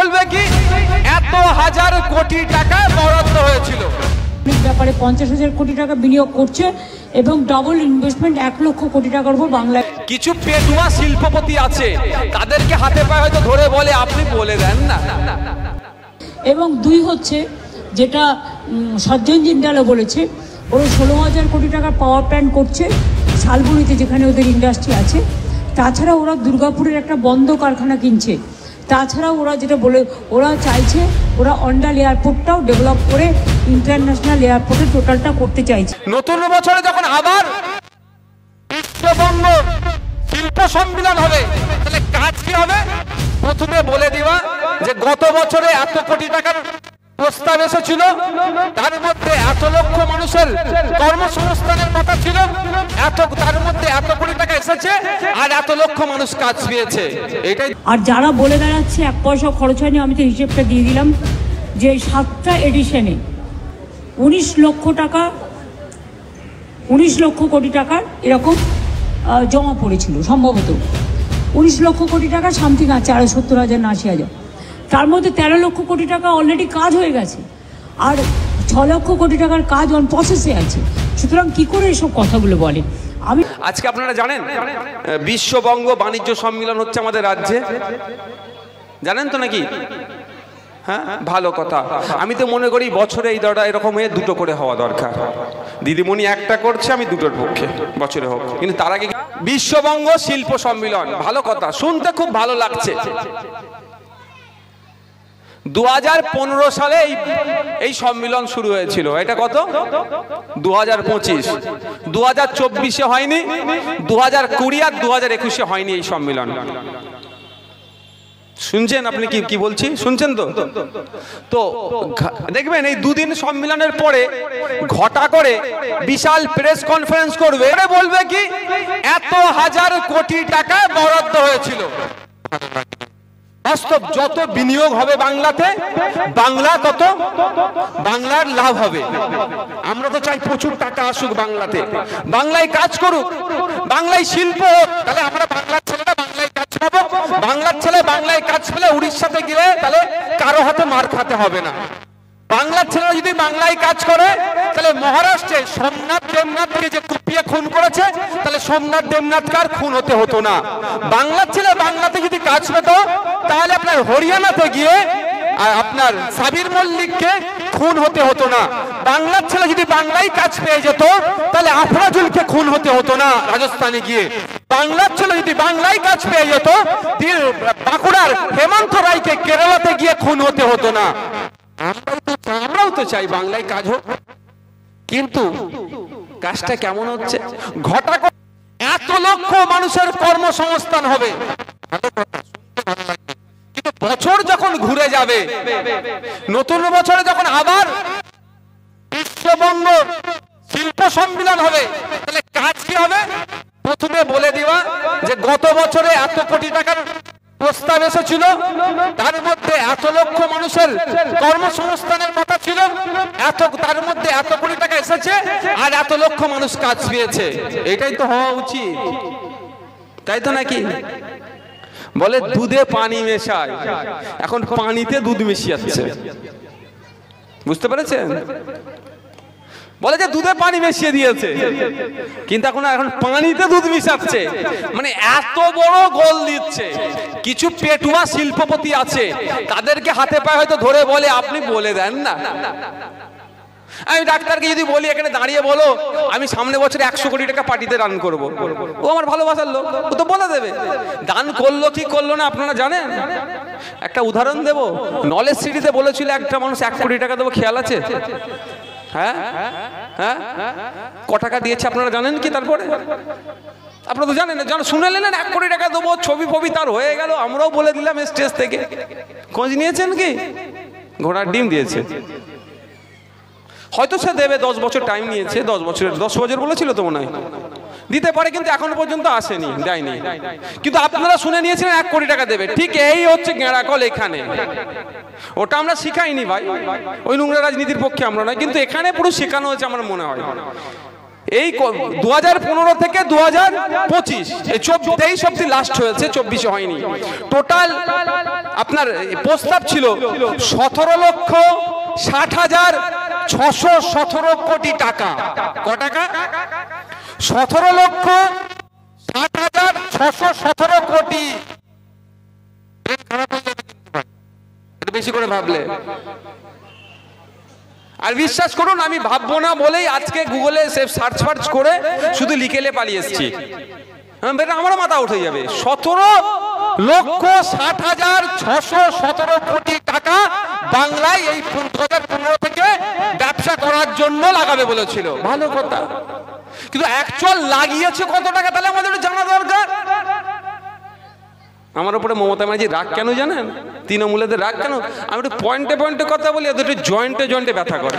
বলবে কি এত হাজার কোটি টাকা বরাদ্দ হয়েছিল, ব্যাপারে 50,000 কোটি টাকা বিনিয়োগ করছে এবং ডবল ইনভেস্টমেন্ট 1 লক্ষ কোটি টাকার উপর বাংলায়। কিছু পেটুয়া শিল্পপতি আছে, তাদেরকে হাতে পায়ে হয়তো ধরে বলে আপনি বলে দেন না। এবং 2 হচ্ছে যেটা সজ্জন জিন্দালও বলেছে, ওরা 16,000 কোটি টাকা পাওয়ার প্ল্যান্ট করছে শালবনিতে, যেখানে ওদের ইন্ডাস্ট্রি আছে। তাছাড়া ওরা দুর্গাপুরের একটা বন্ধ কারখানা কিনছে। তাছাড়া ওরা যেটা বলে, ওরা চাইছে ওরা অন্ডাল এয়ারপোর্টটাও ডেভেলপ করে ইন্টারন্যাশনাল এয়ারপোর্টে টোটালটা করতে চাইছে। নতুন বছরে যখন আবার বিশ্ববঙ্গ শিল্প সম্মেলন হবে, তাহলে কাজ কি হবে? প্রথমে বলে দিবা যে গত বছরে এত কোটি টাকার প্রস্তাব এসেছিল, তার মধ্যে এত লক্ষ মানুষের কর্মসংস্থানের কথা ছিল, তার মধ্যে এত কোটি টাকা এসেছে আর এত লক্ষ মানুষ কাজ পেয়েছে। এটাই। আর যারা বলে বেড়াচ্ছে 1 পয়সা খরচ হয়নি, আমি তো হিসেবটা দিয়ে দিলাম যে 7টা এডিশনে 19 লক্ষ কোটি টাকার এরকম জমা পড়েছিল সম্ভবত। 19 লক্ষ কোটি টাকা সামথিং আছে, 70,000 না 80,000। তার মধ্যে 13 লক্ষ কোটি টাকা অলরেডি কাজ হয়ে গেছে, আর 6 লক্ষ কোটি টাকার কাজ অন প্রসেসে আছে। সুতরাং কি করে এসব কথাগুলো বলে? আমি আজকে আপনারা জানেন বিশ্ববঙ্গ বাণিজ্য সম্মেলন হচ্ছে আমাদের রাজ্যে, জানেন তো নাকি? হ্যাঁ, ভালো কথা। আমি তো মনে করি বছরে এই দরটা এরকম হয়ে 2টো করে হওয়া দরকার। দিদিমণি একটা করছে, আমি 2টোর পক্ষে বছরে হোক, কিন্তু তার আগে বিশ্ববঙ্গ শিল্প সম্মেলন, ভালো কথা, শুনতে খুব ভালো লাগছে। 2015 সালে এই সম্মেলন শুরু হয়েছিল। এটা কত? 2025। 2024-এ হয়নি, 2020 আর 2021-এ হয়নি এই সম্মেলন। শুনছেন আপনি কি বলছি? শুনছেন তো? তো দেখবেন এই 2 দিন সম্মেলনের পরে ঘটা করে বিশাল প্রেস কনফারেন্স করবে, বলবে কি এত হাজার কোটি টাকা বরাদ্দ হয়েছিল। বাস্তব যত বিনিয়োগ হবে বাংলাতে, বাংলার লাভ হবে। আমরা তো চাই প্রচুর টাকা আসুক বাংলাতে, বাংলায় কাজ করুক, বাংলায় শিল্প হোক। তাহলে আমরা বাংলার ছেলেরা বাংলায় কাজ পাবো, বাংলার ছেলে বাংলায় কাজ পেলে উড়িষ্যাতে গেলে তাহলে কারো হাতে মার খেতে হবে না। বাংলার ছেলেরা যদি বাংলায় কাজ করে, তাহলে মহারাষ্ট্রে সোমনাথ দেবনাথকে যে কুপিয়ে খুন করেছে, তাহলে সোমনাথ দেবনাথকে আর খুন হতে হতো না। বাংলার ছেলে বাংলাতে যদি কাজ পেত, তাহলে আপনার হরিয়ানাতে গিয়ে আপনার সাবির মল্লিককে খুন হতে হতো না। বাংলার ছেলে যদি বাংলায় কাজ পেয়ে যেত, তাহলে আফরাজুলকে খুন হতে হতো না রাজস্থানে গিয়ে। বাংলার ছেলে যদি বাংলায় কাজ পেয়ে যেত, বাঁকুড়ার হেমন্ত রায়কে কেরালাতে গিয়ে খুন হতে হতো না। আমরাও তো চাই বাংলায় কাজ হোক, কিন্তু কাজটা কেমন হচ্ছে? ঘটা এত লক্ষ মানুষের কর্মসংস্থান হবে, কিন্তু বছর যখন ঘুরে যাবে, নতুন বছরে যখন আবার বিশ্ববঙ্গ শিল্প সম্মেলন হবে, তাহলে কাজ কি হবে? প্রথমে বলে দিবা যে গত বছরে এত কোটি টাকার প্রস্তাব এসেছিল, তার মধ্যে এত লক্ষ মানুষের কর্মসংস্থানের কথা ছিল, তার মধ্যে এত কোটি টাকা এসেছে আর এত লক্ষ মানুষ কাজ পেয়েছে। এটাই তো হওয়া উচিত, তাই তো নাকি? বলে দুধে পানি মেশায়, এখন পানিতে দুধ মিশিয়েছে, বুঝতে পেরেছেন? বলে যে দুধে পানি মিশিয়ে দিয়েছে, কিন্তু এখন পানিতে দুধ মিশাচ্ছে। মানে এত বড় গোল দিচ্ছে। কিছু পেটুয়া শিল্পপতি আছে, তাদেরকে হাতে পায়ে হয়তো ধরে বলে আপনি বলে দেন না। আমি ডাক্তারকে যদি বলি এখানে দাঁড়িয়ে বলো আমি সামনে বছরে 100 কোটি টাকা পার্টিতে দান করব, ও আমার ভালোবাসার লোক, ও তো বলে দেবে। দান করলো কি করলো না আপনারা জানেন? একটা উদাহরণ দেব। নলেজ সিটিতে বলেছিল একটা মানুষ 1 কোটি টাকা দেবো, খেয়াল আছে? হ্যাঁ হ্যাঁ, ক টাকা দিয়েছে আপনারা জানেন কি? তারপরে আপনারা তো জানেন, শুনে নিলেন 1 কোটি টাকা দেবো, ছবি ফবি তার হয়ে গেল, আমরাও বলে দিলাম স্টেজ থেকে। খোঁজ নিয়েছেন কি? ঘোড়ার ডিম দিয়েছে। হয়তো সে দেবে, 10 বছর টাইম নিয়েছে, 10 বছর বলেছিল তো মনে হয় দিতে পারে, কিন্তু এখনো পর্যন্ত আসেনি, দেয়নি। কিন্তু আপনারা শুনে নিয়েছিলেন 1 কোটি টাকা দেবে। ঠিক এই হচ্ছে গেঁড়াকল এখানে। ওটা আমরা শিখাইনি ভাই, ওই নোংরা রাজনীতির পক্ষে আমরা নয়, কিন্তু এখানে পুরো শেখানো হয়েছে আমার মনে হয়। এই 2015 থেকে 2025 এই 23 অব্দি লাস্ট হয়েছে, 24 হয়নি। টোটাল আপনার প্রস্তাব ছিল 17,60,617 কোটি টাকা। ক টাকা? 17,60,617 কোটি। বেশি করে ভাবলে, আর বিশ্বাস করুন আমি ভাববো না বলেই আজকে গুগলে সার্চ করে শুধু লিখেলে পালিয়ে এসেছি। আমারও মাথা উঠে যাবে। 17,60,617 কোটি টাকা বাংলায় এই 2015 থেকে ব্যবসা করার জন্য লাগাবে বলেছিল। ভালো কথা, কিন্তু অ্যাকচুয়াল লাগিয়েছে কত টাকা তাহলে আমাদের জানা দরকার। আমার উপরে মমতা ব্যানার্জি রাগ কেন জানেন? তৃণমূলেদের রাগ কেন? আমি একটু পয়েন্টে পয়েন্টে কথা বলি, ওদের একটু জয়েন্টে জয়েন্টে ব্যথা করে।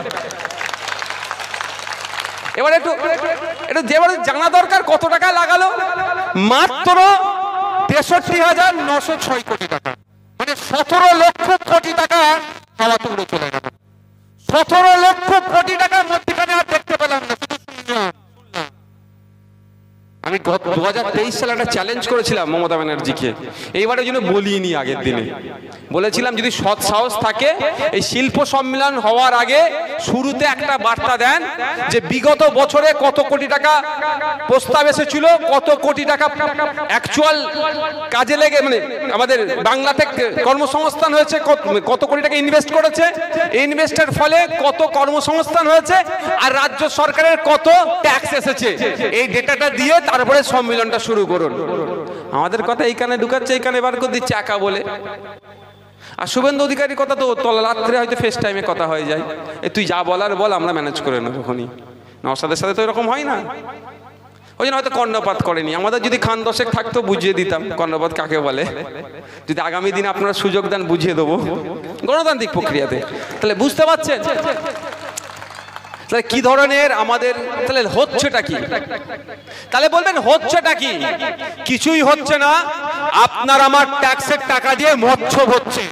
এবার একটু যেবারে জানা দরকার কত টাকা লাগালো। মাত্র 63,906 কোটি টাকা, মানে 17 লক্ষ কোটি টাকা হাওয়া তুলে চলে গেল। 17 লক্ষ কোটি টাকার মধ্যখানে আর দেখতে পেলাম না, শুধু শুনলাম। আমি 2023 সালে একটা চ্যালেঞ্জ করেছিলাম মমতা ব্যানার্জিকে, এইবারের জন্য বলিনি। আগের দিনে বলেছিলাম যদি সৎ সাহস থাকে এই শিল্প সম্মেলন হওয়ার আগে শুরুতে একটা বার্তা দেন যে বিগত বছরে কত কোটি টাকা প্রস্তাব এসেছিল, কত কোটি টাকা অ্যাকচুয়াল কাজে লেগে মানে আমাদের বাংলাতে কর্মসংস্থান হয়েছে, কত কোটি টাকা ইনভেস্ট করেছে, ইনভেস্টের ফলে কত কর্মসংস্থান হয়েছে, আর রাজ্য সরকারের কত ট্যাক্স এসেছে। এই ডেটাটা দিয়ে তারপরে সম্মেলনটা শুরু করুন। আমাদের কথা এইখানে ঢুকাচ্ছে, এইখানে বার করে দিচ্ছে একা বলে। আর শুভেন্দু অধিকারীর কথা তো রাত্রে হয়তো ফেস টাইমে কথা হয়ে যায়, তুই যা বলার বল, আমরা ম্যানেজ করে নেব। তখনই নওশাদের সাথে তো এরকম হয় না, ওই জন্য হয়তো কর্ণপাত করেনি। আমাদের যদি খান দশেক থাকতো বুঝিয়ে দিতাম কর্ণপাত কাকে বলে। যদি আগামী দিনে আপনারা সুযোগ দেন বুঝিয়ে দেবো গণতান্ত্রিক প্রক্রিয়াতে। তাহলে বুঝতে পারছেন তাহলে কি ধরনের আমাদের, তাহলে হচ্ছেটা কি? তাহলে বলবেন হচ্ছেটা কি? কিছুই হচ্ছে না। আপনার আমার ট্যাক্সের টাকা দিয়ে মৎস্য হচ্ছে।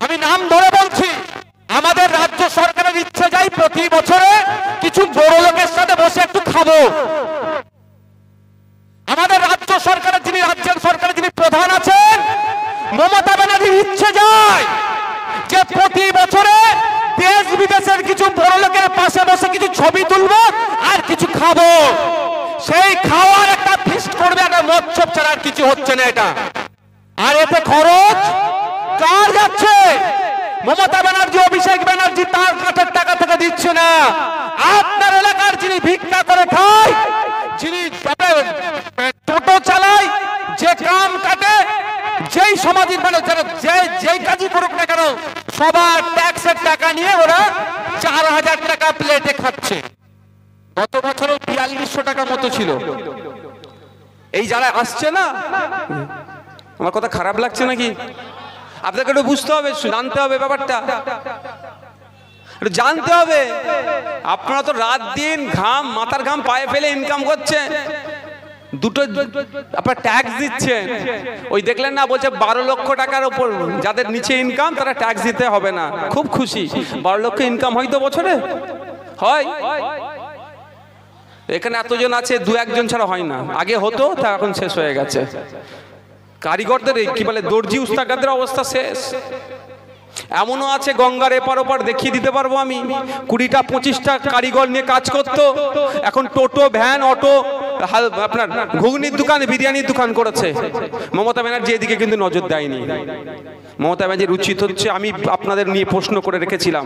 আমি নাম ধরে বলছি, আমাদের রাজ্য সরকারের ইচ্ছে যাই প্রতি বছরে কিছু বড় লোকের সাথে বসে একটু খাবো। আমাদের রাজ্য সরকারের যিনি রাজ্যের সরকারের যিনি প্রধান আছেন মমতা ব্যানার্জির ইচ্ছে যায় যে প্রতি বছরে দেশ বিদেশের কিছু বড় লোকের পাশে বসে কিছু ছবি তুলবো আর কিছু খাবো। সেই খাওয়ার একটা ফিস্ট করবে, একটা মৎস্য ছাড়া আর কিছু হচ্ছে না এটা। আর এতে খরচ কার যাচ্ছে? মমতা ব্যানার্জি, অভিষেক ব্যানার্জি তার কাছের টাকা থেকে দিচ্ছে না। আপনার এলাকার যিনি ভিক্ষা করে খায়, যিনি টোটো চালায়, যে কাম কাটে, যেই সমাজের মানে যেই কাজই করুক না কেন সবার ট্যাক্সের টাকা নিয়ে ওরা 4,000 টাকা প্লেটে খাচ্ছে। গত বছরও 4200 টাকা মতো ছিল। এই যারা আসছে না, আমার কথা খারাপ লাগছে নাকি? আপনাকে একটু বুঝতে হবে, জানতে হবে ব্যাপারটা, জানতে হবে। আপনারা তো রাত দিন ঘাম, মাথার ঘাম পায়ে ফেলে ইনকাম করছেন, দুটো আপনার ট্যাক্স দিচ্ছেন। ওই দেখলেন না বলছে 12 লক্ষ টাকার উপর যাদের নিচে ইনকাম তারা ট্যাক্স দিতে হবে না। খুব খুশি। 12 লক্ষ ইনকাম হয়তো বছরে হয়, এখানে এতজন আছে, 2-1 ছাড়া হয় না। আগে হতো, তা এখন শেষ হয়ে গেছে। কারিগরদের কি বলে দর্জি উস্তাকাদের অবস্থা শেষ। এমনও আছে গঙ্গার এপার ওপার দেখিয়ে দিতে পারবো আমি, 20টা 25টা কারিগর নিয়ে কাজ করতো, এখন টোটো, ভ্যান, অটো, আপনার ঘুগনির দোকান, বিরিয়ানির দোকান করেছে। মমতা ব্যানার্জি এদিকে কিন্তু নজর দেয়নি। মমতা ব্যানার্জির উচিত হচ্ছে, আমি আপনাদের নিয়ে প্রশ্ন করে রেখেছিলাম,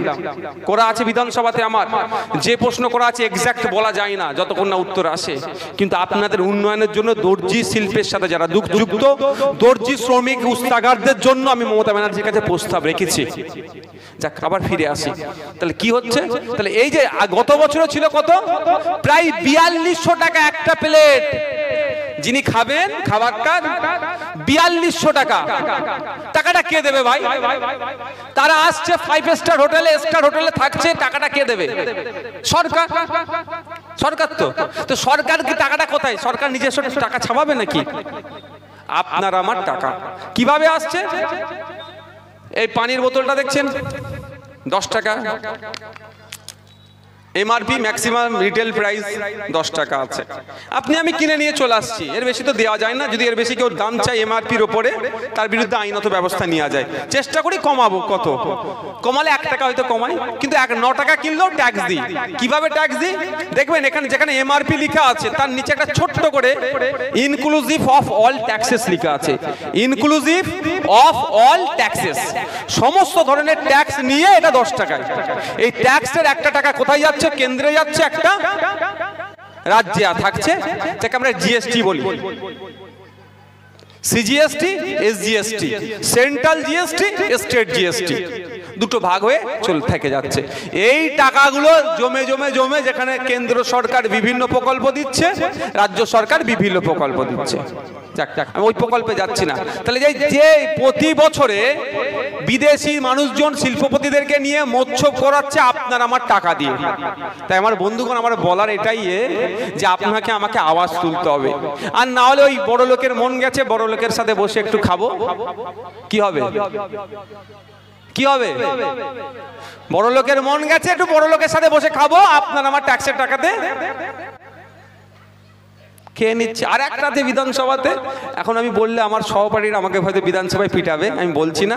করা আছে বিধানসভাতে আমার, যে প্রশ্ন করা আছে এক্সাক্ট বলা যায় না যতক্ষণ না উত্তর আসে। কিন্তু আপনাদের উন্নয়নের জন্য দর্জি শিল্পের সাথে যারা যুক্ত, দর্জি শ্রমিক উস্তাগারদের জন্য আমি মমতা ব্যানার্জির কাছে প্রস্তাব রেখেছি। যাক, আবার ফিরে আসি। তাহলে কি হচ্ছে? তাহলে এই যে গত বছরও ছিল কত, প্রায় 4200 টাকা একটা প্লেট। যিনি খাবেন খাবারটা 4200 টাকা। টাকাটা কে দেবে ভাই? তারা আসছে 5 স্টার হোটেলে, স্টার হোটেলে থাকছে, টাকাটা কে দেবে? সরকার। সরকার তো সরকার কি টাকাটা কোথায়? সরকার নিজস্ব টাকা ছাপাবে নাকি? আপনার আমার টাকা কিভাবে আসছে? এই পানির বোতলটা দেখছেন 10 টাকা, এমআরপি ম্যাক্সিমাম রিটেল প্রাইস 10 টাকা আছে, আপনি আমি কিনে নিয়ে চলে আসছি, এর বেশি তো দেওয়া যায় না। যদি এর বেশি কেউ দাম চায় এমআরপির ওপরে, তার বিরুদ্ধে আইনত ব্যবস্থা নেওয়া যায়। চেষ্টা করি কমাবো, কত কমালে 1 টাকা হয়তো কমাই, কিন্তু 9 টাকা কিনলেও ট্যাক্স দিই। কিভাবে ট্যাক্স দিই দেখবেন, এখানে যেখানে এমআরপি লেখা আছে তার নিচে একটা ছোট্ট করে ইনক্লুসিভ অফ অল ট্যাক্সেস লেখা আছে। ইনক্লুসিভ অফ অল ট্যাক্সেস, সমস্ত ধরনের ট্যাক্স নিয়ে এটা 10 টাকায়। এই ট্যাক্সের 1 টাকা কোথায় যাচ্ছে? কেন্দ্রে যাচ্ছে, একটা রাজ্যে থাকছে, যাকে আমরা জিএসটি বলি। CGST, SGST, central GST, state GST, দুটো ভাগ হয়ে থেকে যাচ্ছে। এই টাকাগুলো জমে জমে জমে, যেখানে কেন্দ্র সরকার বিভিন্ন প্রকল্প দিচ্ছে, রাজ্য সরকার বিভিন্ন প্রকল্প দিচ্ছে। আমি ওই প্রকল্পে যাচ্ছি না। তাহলে যে প্রতি বছরে বিদেশি মানুষজন শিল্পপতিদেরকে নিয়ে মৎস্য করাচ্ছে আপনার আমার টাকা দিয়ে। তাই আমার বন্ধুগণ, আমার বলার এটাই যে আপনাকে আমাকে আওয়াজ তুলতে হবে। আর না হলে ওই বড় লোকের মন গেছে, বড় লোকের সাথে বসে একটু খাবো, কি হবে? কি হবে? বড় লোকের মন গেছে, একটু বড় লোকের সাথে বসে খাবো, আপনার আমার ট্যাক্সের টাকাতে খেয়ে নিচ্ছে। আর একটাতে বিধানসভাতে, এখন আমি বললে আমার সহপাঠীরা আমাকে হয়তো বিধানসভায় পিটাবে, আমি বলছি না।